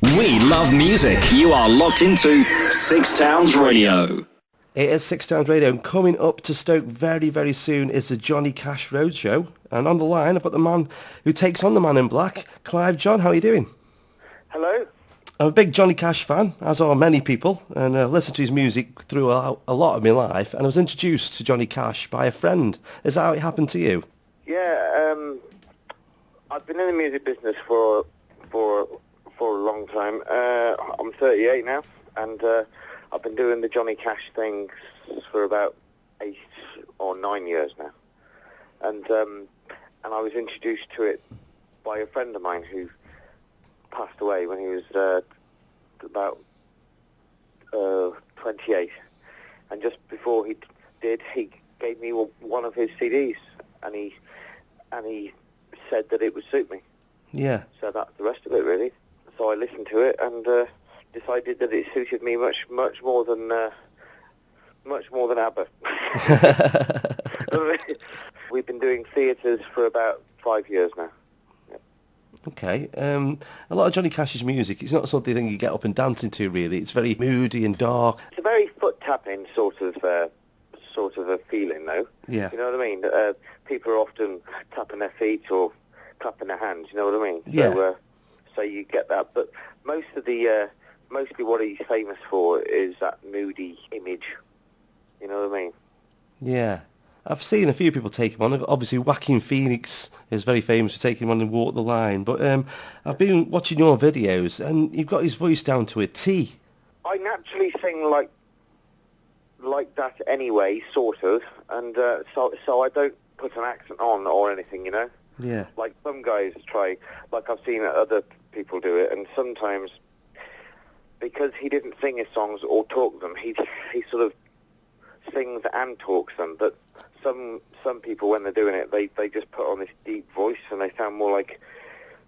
We love music. You are locked into Six Towns Radio. It is Six Towns Radio, and coming up to Stoke very, very soon is the Johnny Cash Roadshow. And on the line, I've got the man who takes on the man in black, Clive. John, how are you doing? Hello. I'm a big Johnny Cash fan, as are many people, and I listened to his music through a lot of my life, and I was introduced to Johnny Cash by a friend. Is that how it happened to you? Yeah, I've been in the music business for a long time. I'm 38 now, and I've been doing the Johnny Cash thing for about 8 or 9 years now. And I was introduced to it by a friend of mine who passed away when he was about 28. And just before he did, he gave me one of his CDs, and he said that it would suit me. Yeah. So that's the rest of it, really. So I listened to it and decided that it suited me much more than ABBA. We've been doing theatres for about 5 years now. Yep. Okay. A lot of Johnny Cash's music, it's not something you get up and dancing to, really. It's very moody and dark. It's a very foot-tapping sort of a feeling, though. Yeah. You know what I mean? People are often tapping their feet or clapping their hands. You know what I mean? Yeah. So you get that, but mostly what he's famous for is that moody image. You know what I mean? Yeah. I've seen a few people take him on. Obviously, Joaquin Phoenix is very famous for taking him on and Walk the Line. But I've been watching your videos, and you've got his voice down to a T. I naturally sing like that anyway, sort of, and so I don't put an accent on or anything, you know? Yeah. Like some guys try, like I've seen other people do it, and sometimes, because he didn't sing his songs or talk them, he sort of sings and talks them, but some people, when they're doing it, they just put on this deep voice, and they sound more like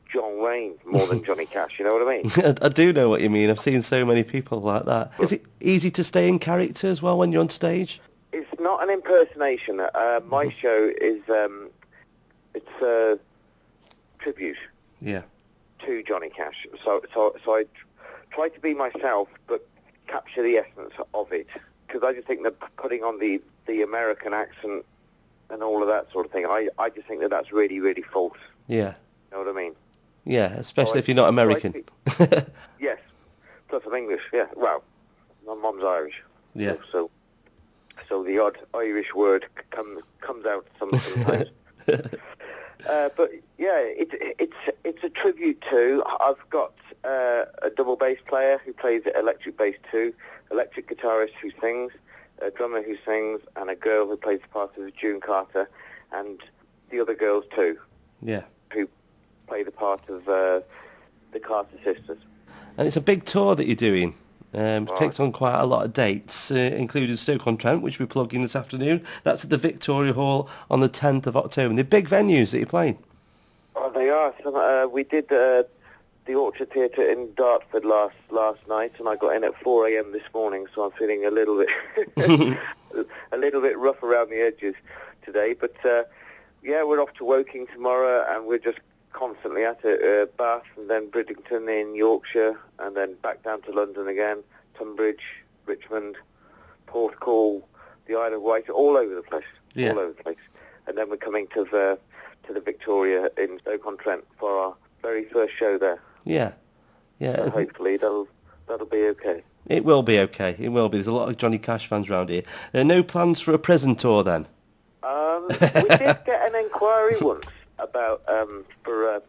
John Wayne more than Johnny Cash, you know what I mean? I do know what you mean. I've seen so many people like that. Is it easy to stay in character as well when you're on stage? It's not an impersonation. My show is it's a tribute. Yeah. To Johnny Cash. So I try to be myself, but capture the essence of it. Because I just think that putting on the American accent and all of that sort of thing, I just think that that's really, really false. Yeah. You know what I mean? Yeah, especially if you're not American. Yes. Plus I'm English, yeah. Well, my mum's Irish. Yeah. So the odd Irish word comes out sometimes. But yeah, it's a tribute to. I've got a double bass player who plays electric bass too, electric guitarist who sings, a drummer who sings, and a girl who plays the part of June Carter, and the other girls too. Yeah. Who play the part of the Carter sisters. And it's a big tour that you're doing. It takes on quite a lot of dates, including Stoke-on-Trent, which we're plugging this afternoon. That's at the Victoria Hall on the 10th of October. And they're big venues that you're playing. Oh, they are. We did the Orchard Theatre in Dartford last night, and I got in at 4 a.m. this morning, so I'm feeling a little bit rough around the edges today. But yeah, we're off to Woking tomorrow, and we're just constantly at it. Bath, and then Bridlington in Yorkshire, and then back down to London again, Tunbridge, Richmond, Porthcawl, the Isle of Wight, all over the place. Yeah. All over the place. And then we're coming to the Victoria in Stoke-on-Trent for our very first show there. Yeah. Yeah. So hopefully that'll be okay. It will be okay. It will be. There's a lot of Johnny Cash fans around here. No plans for a prison tour then? We did get an inquiry once about for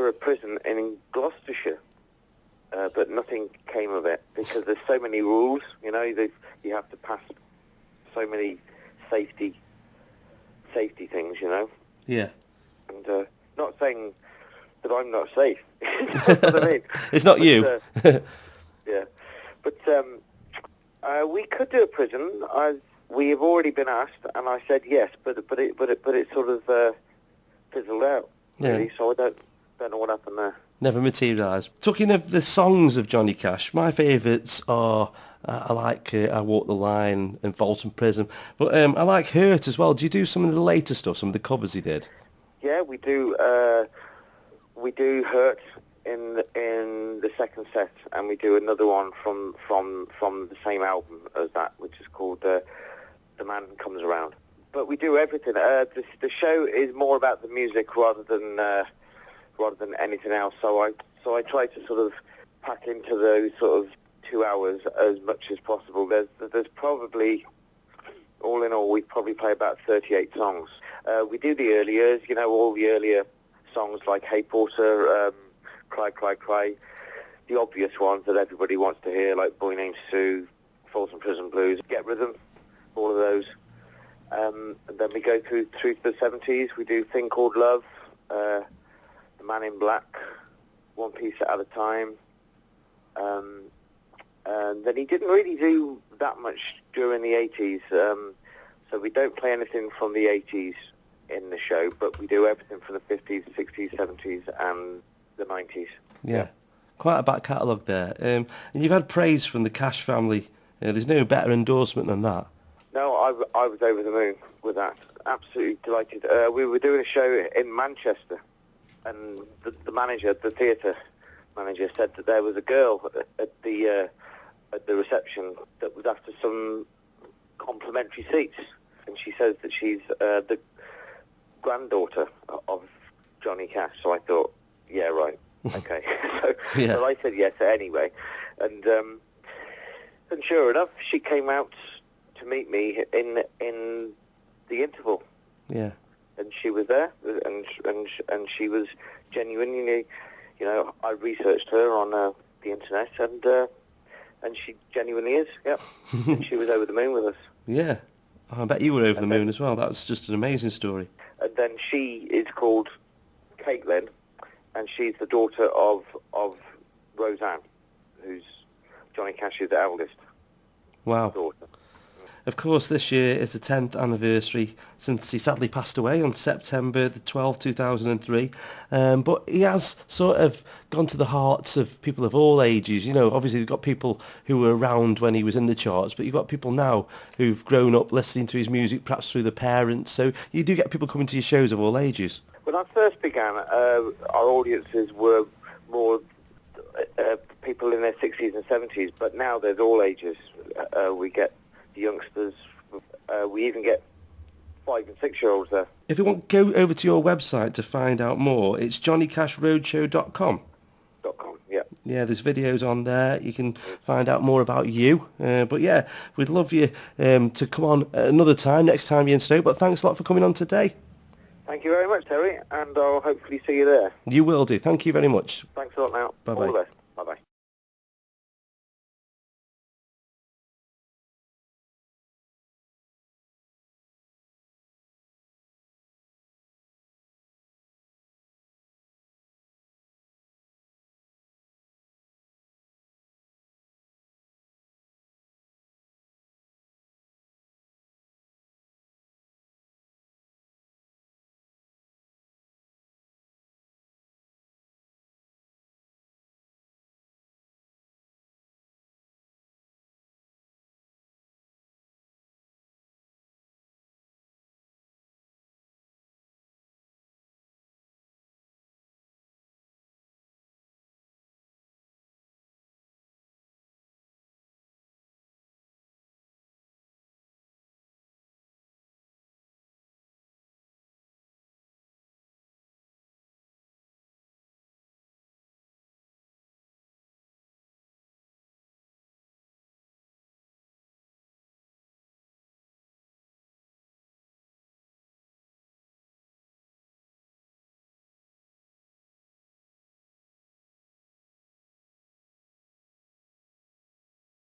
a prison in Gloucestershire, but nothing came of it because there's so many rules. You know, you have to pass so many safety things. You know. Yeah. And not saying that I'm not safe. You know what I mean? It's not you. Yeah, but we could do a prison. We have already been asked, and I said yes, but it sort of fizzled out. Really, so I don't know what happened there. Never materialised. Talking of the songs of Johnny Cash, my favourites are I like I Walk the Line and Fulton Prison, but I like Hurt as well. Do you do some of the later stuff, some of the covers he did? Yeah, we do. We do Hurt in the second set, and we do another one from the same album as that, which is called The Man Comes Around. But we do everything. The show is more about the music rather than anything else. So I try to sort of pack into those sort of 2 hours as much as possible. There's probably, all in all, we probably play about 38 songs. We do the early years, all the earlier songs like Hey Porter, Cry, Cry, Cry, the obvious ones that everybody wants to hear, like Boy Named Sue, Folsom Prison Blues, Get Rhythm, all of those. And then we go through to the 70s. We do Thing Called Love, The Man in Black, One Piece at a Time. And then he didn't really do that much during the 80s. So we don't play anything from the 80s in the show, but we do everything from the 50s, 60s, 70s, and the 90s. Yeah, quite a back catalogue there. And you've had praise from the Cash family. There's no better endorsement than that. No, I was over the moon with that. Absolutely delighted. We were doing a show in Manchester, and the manager, the theatre manager, said that there was a girl at the reception that was after some complimentary seats, and she says that she's the granddaughter of Johnny Cash. So I thought, yeah, right, okay. So I said yes anyway, and sure enough, she came out to meet me in the interval. Yeah. And she was there, and she was genuinely, I researched her on the internet, and she genuinely is, yeah. And she was over the moon with us. Yeah. I bet you were over the moon as well. That's just an amazing story. And then she is called Caitlin, and she's the daughter of Roseanne, who's Johnny Cash's eldest daughter. Of course, this year is the 10th anniversary since he sadly passed away on September the 12th, 2003. But he has sort of gone to the hearts of people of all ages. Obviously you've got people who were around when he was in the charts, but you've got people now who've grown up listening to his music, perhaps through the parents. So you do get people coming to your shows of all ages. When I first began, our audiences were more people in their 60s and 70s, but now there's all ages. We get the youngsters, we even get 5 and 6-year-olds there. If you want, go over to your website to find out more. It's johnnycashroadshow.com. Yeah. Yeah, there's videos on there. You can find out more about you. But yeah, we'd love you to come on another time, next time you're in Stoke. But thanks a lot for coming on today. Thank you very much, Terry, and I'll hopefully see you there. You will do. Thank you very much. Thanks a lot now. Bye-bye. All the best. Bye-bye.